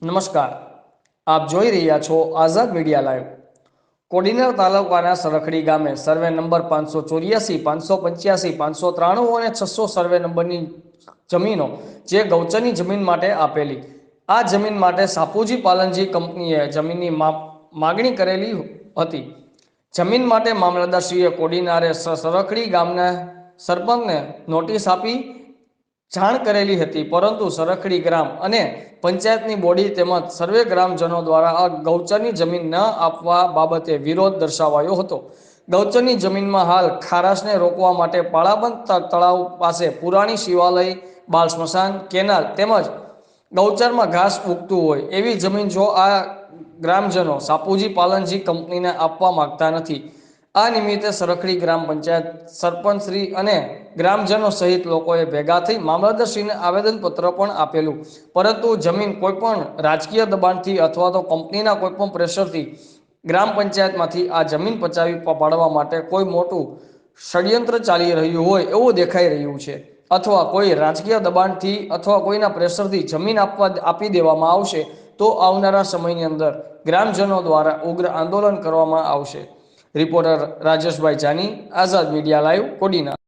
નમસ્કાર, આપ જોઈ રહ્યા છો આઝાદ મીડિયા લાઈવ। કોડીનાર તાલુકાના સરખડી ગામે સર્વે નંબર 584, 585, 593 અને 600 સર્વે નંબરની જમીનો જે ગૌચરની જમીન માટે આપેલી, આ જમીન માટે સાપુજી પાલનજી કંપનીએ જમીનની માગણી કરેલી હતી। જમીન માટે મામલતદારશ્રીએ કોડીનારે સરખડી ગામના સરપંચને નોટિસ આપી જાણ કરેલી હતી, પરંતુ સરખડી ગ્રામ અને પંચાયતની બોડી તેમજ સર્વે ગ્રામજનો દ્વારા આ ગૌચરની જમીન ન આપવા બાબતે વિરોધ દર્શાવાયો હતો। ગૌચરની જમીનમાં હાલ ખારાશને રોકવા માટે પાળાબંધ તળાવ પાસે પુરાણી શિવાલય, બાળ સ્મશાન, કેનાલ તેમજ ગૌચરમાં ઘાસ ઉગતું હોય એવી જમીન જો આ ગ્રામજનો સાપુજી પાલનજી કંપનીને આપવા માંગતા નથી। આ નિમિત્તે સરખડી ગ્રામ પંચાયત સરપંચશ્રી અને ગ્રામજનો સહિત લોકોએ ભેગા થઈ મામલતદારશ્રીને આવેદનપત્ર પણ આપેલું, પરંતુ જમીન કોઈપણ રાજકીય દબાણથી અથવા તો કંપનીના કોઈપણ પ્રેશરથી ગ્રામ પંચાયતમાંથી આ જમીન પચાવી પાડવા માટે કોઈ મોટું ષડયંત્ર ચાલી રહ્યું હોય એવું દેખાઈ રહ્યું છે, અથવા કોઈ રાજકીય દબાણથી અથવા કોઈના પ્રેશરથી જમીન આપી દેવામાં આવશે તો આવનારા સમયની અંદર ગ્રામજનો દ્વારા ઉગ્ર આંદોલન કરવામાં આવશે। રિપોર્ટર રાજેશભાઈ જાની, આઝાદ મીડિયા લાઈવ, કોડીનાર।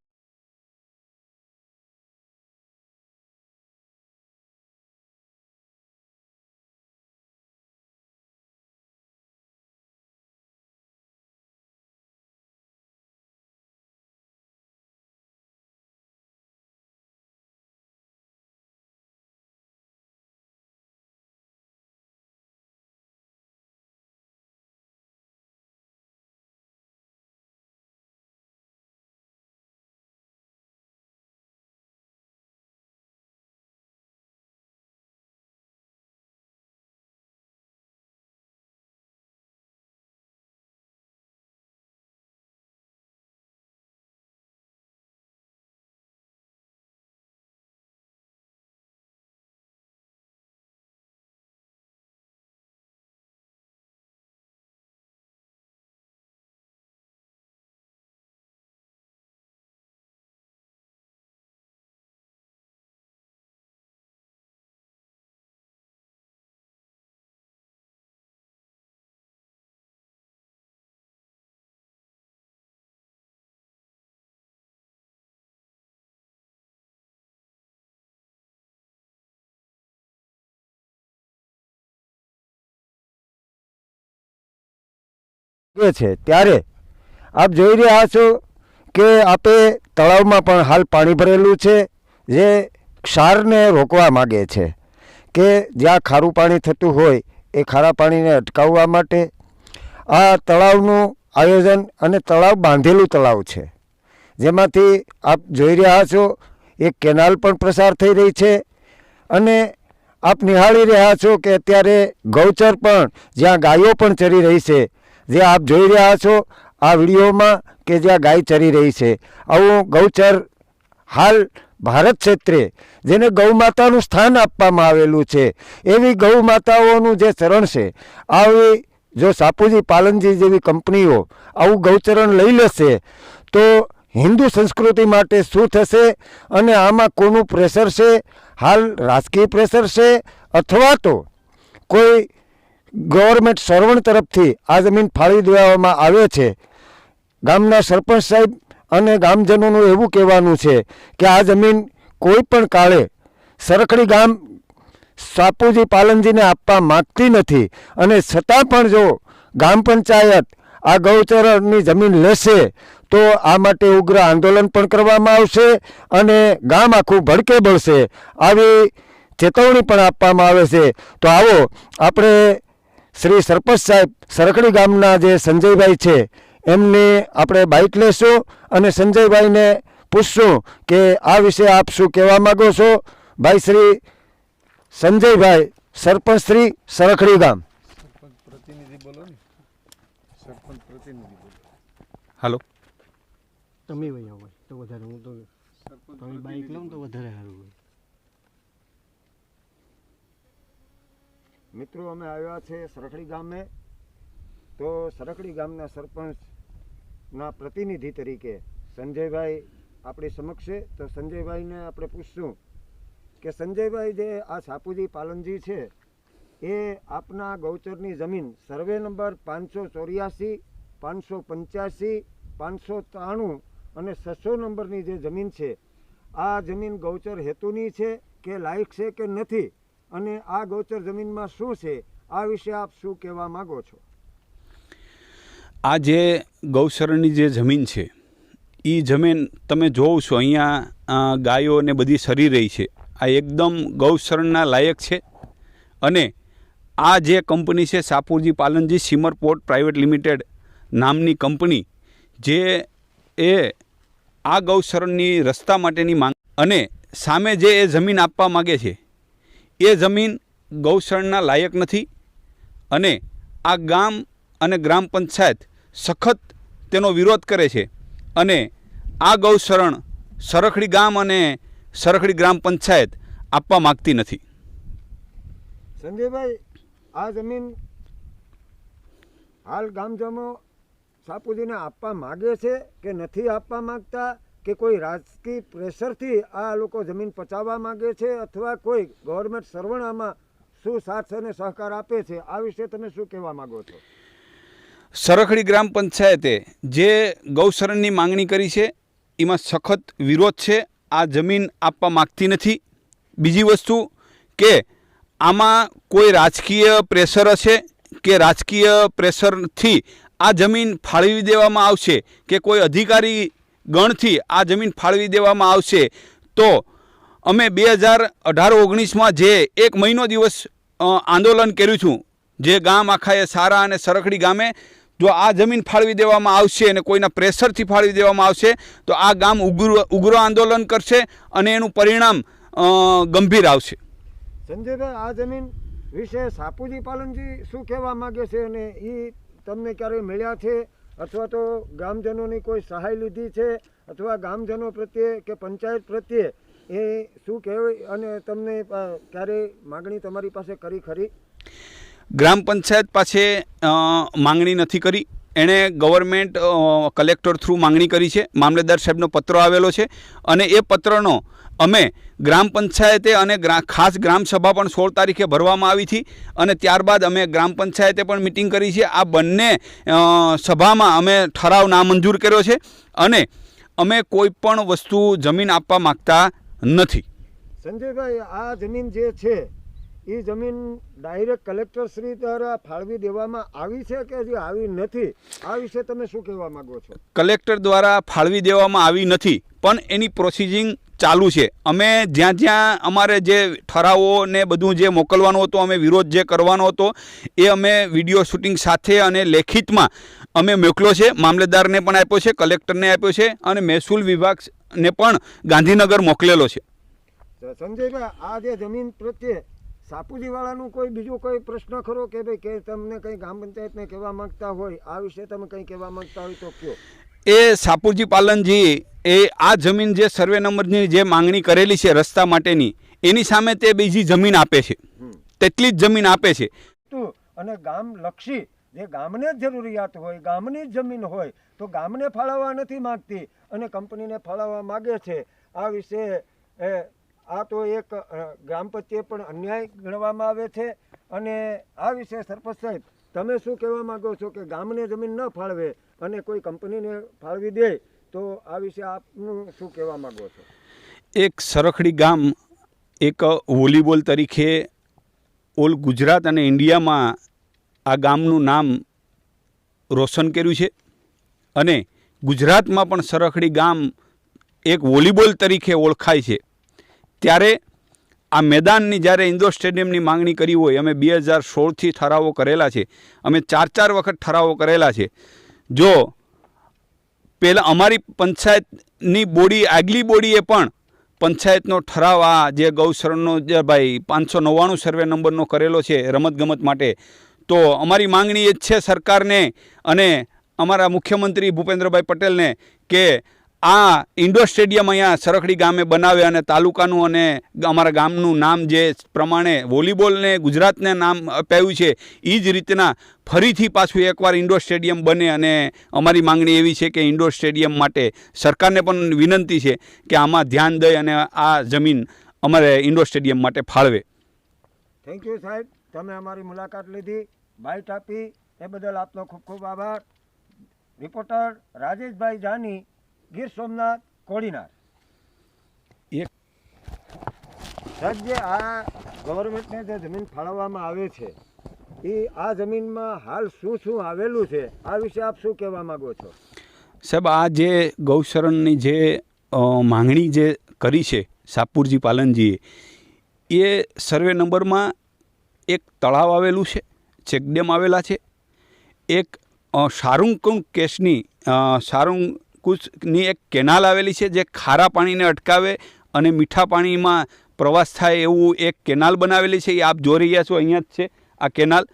છે ત્યારે આપ જોઈ રહ્યા છો કે આપે તળાવમાં પણ હાલ પાણી ભરેલું છે, જે ક્ષારને રોકવા માગે છે કે જ્યાં ખારું પાણી થતું હોય એ ખારા પાણીને અટકાવવા માટે આ તળાવનું આયોજન અને તળાવ બાંધેલું તળાવ છે, જેમાંથી આપ જોઈ રહ્યા છો એક કેનાલ પણ પ્રસાર થઈ રહી છે અને આપ નિહાળી રહ્યા છો કે અત્યારે ગૌચર પણ જ્યાં ગાયો પણ ચરી રહી છે, જે આપ જોઈ રહ્યા છો આ વિડીયોમાં કે જ્યાં ગાય ચરી રહી છે, આવું ગૌચર હાલ ભારત ક્ષેત્રે જેને ગૌ માતાનું સ્થાન આપવામાં આવેલું છે એવી ગૌ માતાઓનું જે ચરણ છે, આવી જો સાપુજી પાલનજી જેવી કંપનીઓ આવું ગૌચરણ લઈ લેશે તો હિન્દુ સંસ્કૃતિ માટે શું થશે અને આમાં કોનું પ્રેશર છે? હાલ રાજકીય પ્રેશર છે અથવા તો કોઈ ગવર્મેન્ટ સર્વન્ટ તરફથી આ જમીન ફાળી દેવામાં આવે છે? ગામના સરપંચ સાહેબ અને ગામજનોનું એવું કહેવાનું છે કે આ જમીન કોઈ પણ કાળે સરખડી ગામ સાપુજી પાલનજીને આપવા માગતી નથી, અને છતાં પણ જો ગામ પંચાયત આ ગૌચરની જમીન લેશે તો આ માટે ઉગ્ર આંદોલન પણ કરવામાં આવશે અને ગામ આખું ભડકે બળશે, આવી ચેતવણી પણ આપવામાં આવે છે। તો આવો આપણે શ્રી સરપંચ સાહેબ સરખડી ગામના જે સંજયભાઈ છે એમને આપણે બાઇટ લેશું અને સંજયભાઈને પૂછશું કે આ વિશે આપ શું કહેવા માગો છો? ભાઈ શ્રી સંજયભાઈ, સરપંચ શ્રી સરખડી ગામ। હાલો, તમે ભાઈ આવો તો વધારે, હું તો તમે બાઇક લઉં તો વધારે સારું હોય। મિત્રો, અમે આવ્યા છે સરખડી ગામે, તો સરખડી ગામના સરપંચના પ્રતિનિધિ તરીકે સંજયભાઈ આપણી સમક્ષ છે, તો સંજયભાઈને આપણે પૂછશું કે સંજયભાઈ, જે આ સાપુજી પાલનજી છે એ આપના ગૌચરની જમીન સર્વે નંબર 584, 585, 593 અને 600 નંબરની જે જમીન છે, આ જમીન ગૌચર હેતુની છે કે લાયક છે કે નથી, અને આ ગૌચર જમીનમાં શું છે, આ વિશે આપ શું કહેવા માગો છો? આ જે ગૌશરણની જે જમીન છે એ જમીન તમે જોવો છો, અહીંયા ગાયો ને બધી સરી રહી છે. આ એકદમ ગૌશરણના લાયક છે. અને આ જે કંપની છે સાપુરજી પાલનજી સીમર પોર્ટ પ્રાઇવેટ લિમિટેડ નામની કંપની, જે એ આ ગૌશરણની રસ્તા માટેની માંગ અને સામે જે એ જમીન આપવા માગે છે એ જમીન ગૌશરણના લાયક નથી. અને આ ગામ અને ગ્રામ પંચાયત સખત તેનો વિરોધ કરે છે. અને આ ગૌશરણ સરખડી ગામ અને સરખડી ગ્રામ પંચાયત આપવા માગતી નથી. સંજયભાઈ, આ જમીન હાલ ગામજનો સાપુજીને આપવા માગે છે કે નથી આપવા માગતા, કે કોઈ રાજકીય પ્રેશરથી આ લોકો જમીન પચાવવા માગે છે, અથવા કોઈ ગવર્મેન્ટ સરવણામાં શું સાથ અને સહકાર આપે છે, આ વિશે તમે શું કહેવા માગો છો? સરખડી ગ્રામ પંચાયતે જે ગૌશરણની માંગણી કરી છે એમાં સખત વિરોધ છે. આ જમીન આપવા માગતી નથી. બીજી વસ્તુ કે આમાં કોઈ રાજકીય પ્રેશર હશે કે રાજકીય પ્રેશરથી આ જમીન ફાળવી દેવામાં આવશે કે કોઈ અધિકારી ગણથી આ જમીન ફાળવી દેવામાં આવશે, તો અમે 2018-19માં જે 1 મહિનો દિવસ આંદોલન કર્યું છું, જે ગામ આખાએ સારા અને સરખડી ગામે જો આ જમીન ફાળવી દેવામાં આવશે અને કોઈના પ્રેશરથી ફાળવી દેવામાં આવશે તો આ ગામ ઉગ્ર આંદોલન કરશે અને એનું પરિણામ ગંભીર આવશે. સંજયભાઈ, આ જમીન વિશે સાપુજી પાલનજી શું કહેવા માગે છે, અને એ તમને ક્યારેય મળ્યા છે, અથવા તો ગામજનોની કોઈ સહાય લીધી છે, અથવા ગામજનો પ્રત્યે કે પંચાયત પ્રત્યે એ શું કહેવાય, અને તમને ક્યારેય માગણી તમારી પાસે કરી ખરી? ગ્રામ પંચાયત પાસે માંગણી નથી કરી. એણે ગવર્મેન્ટ કલેક્ટર થ્રુ માંગણી કરી છે. મામલેદાર સાહેબનો પત્ર આવેલો છે અને એ પત્રનો અમે ગ્રામ પંચાયતે અને ખાસ ગ્રામસભા પણ 16 તારીખે ભરવામાં આવી હતી. અને ત્યારબાદ અમે ગ્રામ પંચાયતે પણ મિટિંગ કરી છે. આ બંને સભામાં અમે ઠરાવ નામંજૂર કર્યો છે અને અમે કોઈ પણ વસ્તુ જમીન આપવા માગતા નથી. સંજયભાઈ, આ જમીન જે છે એ જમીન ડાયરેક્ટ કલેક્ટર શ્રી દ્વારા ફાળવી દેવામાં આવી છે કે હજી આવી નથી, આ વિશે તમે શું કહેવા માંગો છો? કલેક્ટર દ્વારા ફાળવી દેવામાં આવી નથી, પણ એની પ્રોસિજિંગ ચાલુ છે. અમે જ્યાં જ્યાં અમારે જે ઠરાવો ને બધું જે મોકલવાનું હતું, અમે વિરોધ જે કરવાનો હતો એ અમે વિડીયો શૂટિંગ સાથે અને લેખિતમાં અમે મોકલ્યો છે. મામલેદારને પણ આપ્યો છે, કલેક્ટરને આપ્યો છે અને મહેસૂલ વિભાગને પણ ગાંધીનગર મોકલેલો છે. સંજયભાઈ, આ જે જમીન પ્રત્યે સાપુજીવાળાનું કોઈ બીજો કોઈ પ્રશ્ન ખરો કે ભાઈ કે તમને કંઈ ગ્રામ પંચાયતને કહેવા માંગતા હોય, આ વિશે તમે કંઈ કહેવા માંગતા હોય તો કયો? એ સાપુરજી પાલનજી એ આ જમીન જે સર્વે નંબરની જે માંગણી કરેલી છે રસ્તા માટેની, એની સામે તે બીજી જમીન આપે છે, તેટલી જ જમીન આપે છે. અને ગામ લક્ષી જે ગામને જ જરૂરિયાત હોય, ગામની જ જમીન હોય તો ગામને ફાળવવા નથી માગતી અને કંપનીને ફાળવવા માગે છે. આ વિશે આ તો એક ગ્રામ પ્રત્યે પણ અન્યાય ગણવામાં આવે છે. અને આ વિશે સરપંચ સાહેબ તમે શું કહેવા માગો છો કે ગામને જમીન ન ફાળવે અને કોઈ કંપનીને ફાળવી દે, તો આ વિશે આપનું શું કહેવા માગો છો? એક સરખડી ગામ એક વોલીબોલ તરીકે ઓલ ગુજરાત અને ઇન્ડિયામાં આ ગામનું નામ રોશન કર્યું છે. અને ગુજરાતમાં પણ સરખડી ગામ એક વોલીબોલ તરીકે ઓળખાય છે. ત્યારે આ મેદાનની જ્યારે ઇન્ડોર સ્ટેડિયમની માંગણી કરી હોય, અમે 2016થી ઠરાવો કરેલા છે, અમે 4 વખત ઠરાવો કરેલા છે. જો પહેલાં અમારી પંચાયતની બોડી, આગલી બોડીએ પણ પંચાયતનો ઠરાવ આ જે ગૌશરણનો જે ભાઈ 599 સર્વે નંબરનો કરેલો છે રમતગમત માટે, તો અમારી માંગણી એ જ છે સરકારને અને અમારા મુખ્યમંત્રી ભૂપેન્દ્રભાઈ પટેલને કે આ ઇન્ડોર સ્ટેડિયમ અહીંયા સરખડી ગામે બનાવે અને તાલુકાનું અને અમારા ગામનું નામ જે પ્રમાણે વોલીબોલને ગુજરાતને નામ અપાયું છે એ જ રીતના ફરીથી પાછું એકવાર ઇન્ડોર સ્ટેડિયમ બને. અને અમારી માંગણી એવી છે કે ઇન્ડોર સ્ટેડિયમ માટે સરકારને પણ વિનંતી છે કે આમાં ધ્યાન દઈ અને આ જમીન અમારે ઇન્ડોર સ્ટેડિયમ માટે ફાળવે. થેન્ક યુ સાહેબ. તમે અમારી મુલાકાત લીધી, બાઇટ આપી, એ બદલ આપનો ખૂબ ખૂબ આભાર. રિપોર્ટર રાજેશભાઈ જાની, ગીર સોમનાથ, કોડીનાર. એક સાહેબ, જે આ ગવર્મેન્ટને જે જમીન ફાળવવામાં આવે છે એ આ જમીનમાં હાલ શું શું આવેલું છે, આ વિશે આપ શું કહેવા માગો છો? સાહેબ, આ જે ગૌશરણની જે માંગણી જે કરી છે સાપુરજી પાલનજીએ, એ સર્વે નંબરમાં એક તળાવ આવેલું છે, ચેકડેમ આવેલા છે, એક સારુંકુશની એક કેનાલ આવેલી છે જે ખારા પાણીને અટકાવે અને મીઠા પાણીમાં પ્રવાસ થાય એવું એક કેનાલ બનાવેલી છે. એ આપ જોઈ રહ્યા છો, અહીંયા જ છે આ કેનાલ.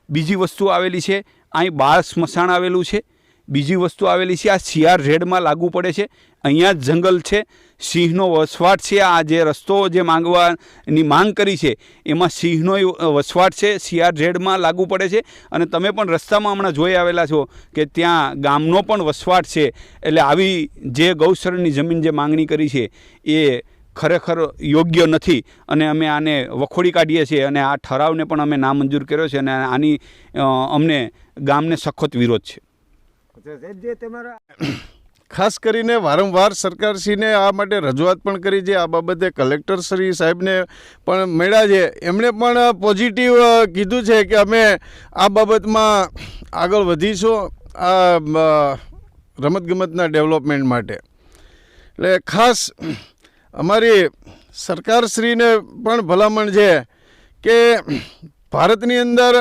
બીજી વસ્તુ આવેલી છે, અહીં બાળ સ્મશાન આવેલું છે. બીજી વસ્તુ આવેલી છે, આ CRZ લાગુ પડે છે, અહીંયા જ જંગલ છે, સિંહનો વસવાટ છે. આ જે રસ્તો જે માંગવાની માંગ કરી છે એમાં સિંહનો વસવાટ છે, CRZ લાગુ પડે છે. અને તમે પણ રસ્તામાં હમણાં જોઈ આવેલા છો કે ત્યાં ગામનો પણ વસવાટ છે. એટલે આવી જે ગૌશરણની જમીન જે માંગણી કરી છે એ ખરેખર યોગ્ય નથી અને અમે આને વખોડી કાઢીએ છીએ અને આ ઠરાવને પણ અમે નામંજૂર કર્યો છે અને આની અમને ગામને સખત વિરોધ છે. જે તમારા ખાસ કરીને વારંવાર સરકારશ્રીને આ માટે રજૂઆત પણ કરી છે. આ બાબતે કલેક્ટરશ્રી સાહેબને પણ મળ્યા છે. એમણે પણ પોઝિટિવ કીધું છે કે અમે આ બાબતમાં આગળ વધીશું આ રમતગમતના ડેવલપમેન્ટ માટે. એટલે ખાસ અમારી સરકારશ્રીને પણ ભલામણ છે કે ભારતની અંદર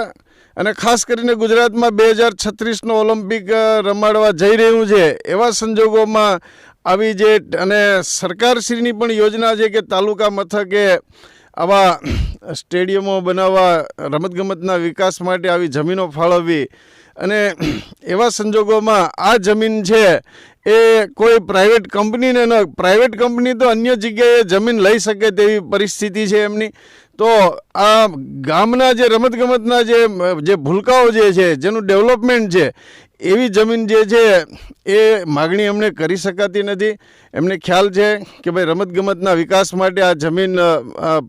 અને ખાસ કરીને ગુજરાતમાં 2036નો ઓલિમ્પિક રમાડવા જઈ રહ્યું છે. એવા સંજોગોમાં આવી જે અને સરકારશ્રીની પણ યોજના છે કે તાલુકા મથકે આવા સ્ટેડિયમો બનાવવા, રમતગમતના વિકાસ માટે આવી જમીનો ફાળવવી. અને એવા સંજોગોમાં આ જમીન છે એ કોઈ પ્રાઇવેટ કંપનીને ન, પ્રાઇવેટ કંપની તો અન્ય જગ્યાએ જમીન લઈ શકે તેવી પરિસ્થિતિ છે એમની. તો આ ગામના જે રમતગમતના જે ભૂલકાઓ જે છે, જેનું ડેવલપમેન્ટ છે, એવી જમીન જે છે એ માગણી એમણે કરી શકાતી નથી. એમને ખ્યાલ છે કે ભાઈ રમતગમતના વિકાસ માટે આ જમીન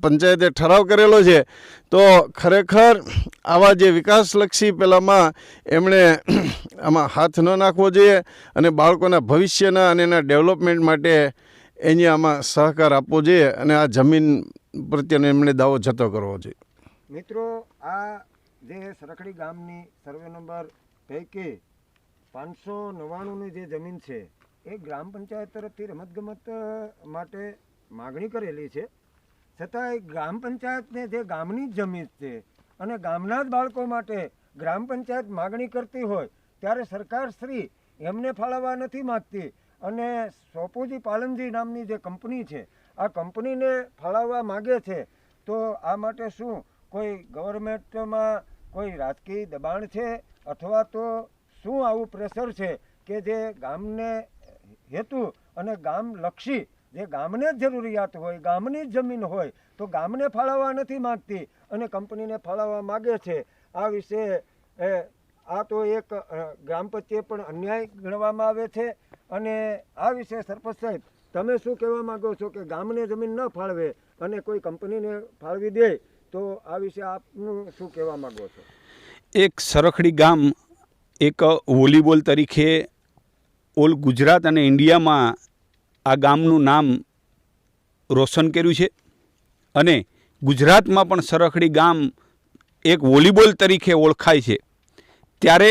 પંચાયતે ઠરાવ કરેલો છે. તો ખરેખર આવા જે વિકાસલક્ષી પેલામાં એમણે આમાં હાથ ન નાખવો જોઈએ અને બાળકોના ભવિષ્યના અને એના ડેવલપમેન્ટ માટે એને આમાં સહકાર આપવો જોઈએ અને આ જમીન પ્રત્યેનો એમણે દાવો જતો કરવો જોઈએ. મિત્રો, આ જે સરખડી ગામની સર્વે નંબર પૈકી 599ની જે જમીન છે એ ગ્રામ પંચાયત તરફથી રમતગમત માટે માગણી કરેલી છે. છતાંય ગ્રામ પંચાયતને જે ગામની જ જમીન છે અને ગામના જ બાળકો માટે ગ્રામ પંચાયત માગણી કરતી હોય ત્યારે સરકારશ્રી એમને ફાળવવા નથી માગતી અને સોપુજી પાલનજી નામની જે કંપની છે આ કંપનીને ફાળવવા માગે છે. તો આ માટે શું કોઈ ગવર્મેન્ટમાં કોઈ રાજકીય દબાણ છે અથવા તો શું આવું પ્રેશર છે કે જે ગામને હેતુ અને ગામલક્ષી, જે ગામને જ જરૂરિયાત હોય, ગામની જ જમીન હોય તો ગામને ફાળવવા નથી માગતી અને કંપનીને ફાળવવા માગે છે? આ વિશે આ તો એક ગ્રામ પ્રત્યે પણ અન્યાય ગણવામાં આવે છે. અને આ વિશે સરપંચ સાહેબ, તમે શું કહેવા માગો છો કે ગામને જમીન ન ફાળવે અને કોઈ કંપનીને ફાળવી દે, તો આ વિશે આપનું શું કહેવા માગો છો? એક સરખડી ગામ એક વોલીબોલ તરીકે ઓલ ગુજરાત અને ઇન્ડિયામાં આ ગામનું નામ રોશન કર્યું છે અને ગુજરાતમાં પણ સરખડી ગામ એક વોલીબોલ તરીકે ઓળખાય છે. ત્યારે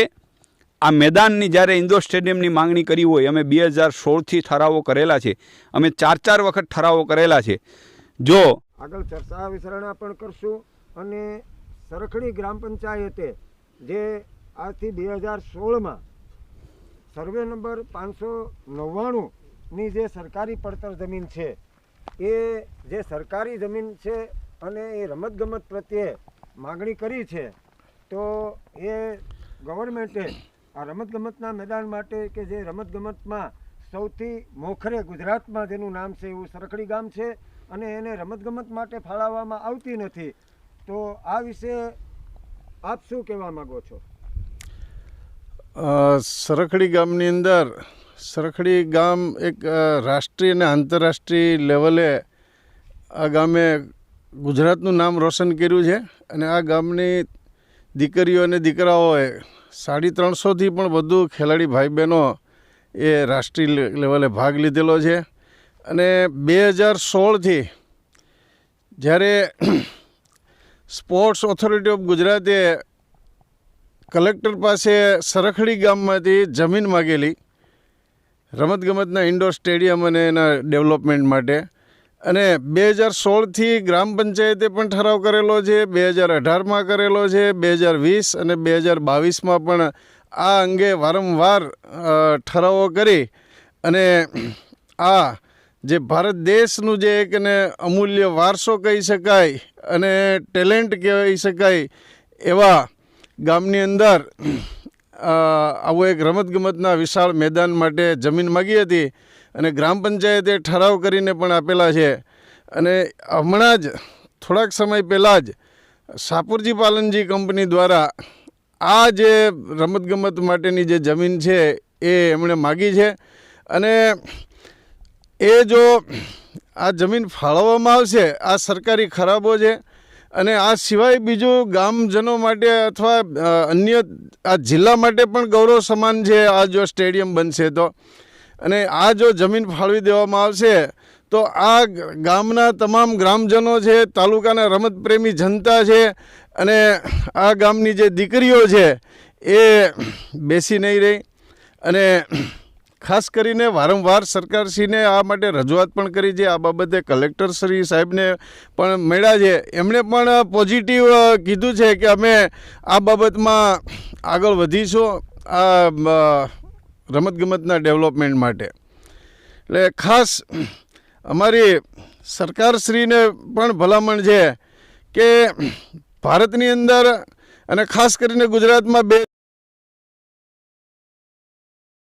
આ મેદાનની જ્યારે ઇન્ડોર સ્ટેડિયમની માંગણી કરી હોય, અમે 2016થી ઠરાવો કરેલા છે, અમે 4 વખત ઠરાવો કરેલા છે. જો આગળ ચર્ચા વિચારણા પણ કરશું અને સરખડી ગ્રામ પંચાયતે જે આજથી 2016માં સર્વે નંબર 599ની જે સરકારી પડતર જમીન છે એ જે સરકારી જમીન છે અને એ રમતગમત પ્રત્યે માગણી કરી છે, તો એ ગવર્મેન્ટે આ રમતગમતના મેદાન માટે કે જે રમતગમતમાં સૌથી મોખરે ગુજરાતમાં જેનું નામ છે એવું સરખડી ગામ છે અને એને રમતગમત માટે ફાળવવામાં આવતી નથી. તો આ વિશે આપ શું કહેવા માગો છો? સરખડી ગામની અંદર સરખડી ગામ એક રાષ્ટ્રીય અને આંતરરાષ્ટ્રીય લેવલે આ ગામે ગુજરાતનું નામ રોશન કર્યું છે અને આ ગામની દીકરીઓ અને દીકરાઓએ 350થી પણ વધુ ખેલાડી ભાઈ બહેનો એ રાષ્ટ્રીય લેવલે ભાગ લીધેલો છે. અને 2016થી જ્યારે સ્પોર્ટ્સ ઓથોરિટી ઓફ ગુજરાતે કલેક્ટર પાસે સરખડી ગામમાંથી જમીન માગેલી રમતગમતના ઇન્ડોર સ્ટેડિયમ અને એના ડેવલપમેન્ટ માટે, અને 2016થી ગ્રામ પંચાયતે પણ ઠરાવ કરેલો છે, 2018માં કરેલો છે, 2020 અને 2022માં પણ આ અંગે વારંવાર ઠરાવો કરી અને આ જે ભારત દેશનું જે એક ને અમૂલ્ય વારસો કહી શકાય અને ટેલેન્ટ કહી શકાય એવા ગામની અંદર આવું એક રમતગમતના વિશાળ મેદાન માટે જમીન માગી હતી અને ગ્રામ પંચાયતે ઠરાવ કરીને પણ આપેલા છે. અને હમણાં જ થોડાક સમય પહેલાં જ શાપુરજી પાલનજી કંપની દ્વારા આ જે રમતગમત માટેની જે જમીન છે એ એમણે માગી છે. અને એ જો આ જમીન ફાળવવામાં આવશે, આ સરકારી ખરાબો છે. અને આ સિવાય બીજું ગામજનો માટે અથવા અન્ય આ જિલ્લા માટે પણ ગૌરવ સમાન છે આ જો સ્ટેડિયમ બનશે તો. અને આ જો જમીન ફાળવી દેવામાં આવશે તો આ ગામના તમામ ગ્રામજનો છે, તાલુકાના રમતપ્રેમી જનતા છે અને આ ગામની જે દીકરીઓ છે એ બેસી નહીં રહી. અને ખાસ કરીને વારંવાર સરકારશ્રીને આ માટે રજૂઆત પણ કરી છે. આ બાબતે કલેક્ટરશ્રી સાહેબને પણ મળ્યા છે. એમણે પણ પોઝિટિવ કીધું છે કે અમે આ બાબતમાં આગળ વધીશું આ રમતગમતના ડેવલપમેન્ટ માટે. એટલે ખાસ અમારી સરકારશ્રીને પણ ભલામણ છે કે ભારતની અંદર અને ખાસ કરીને ગુજરાતમાં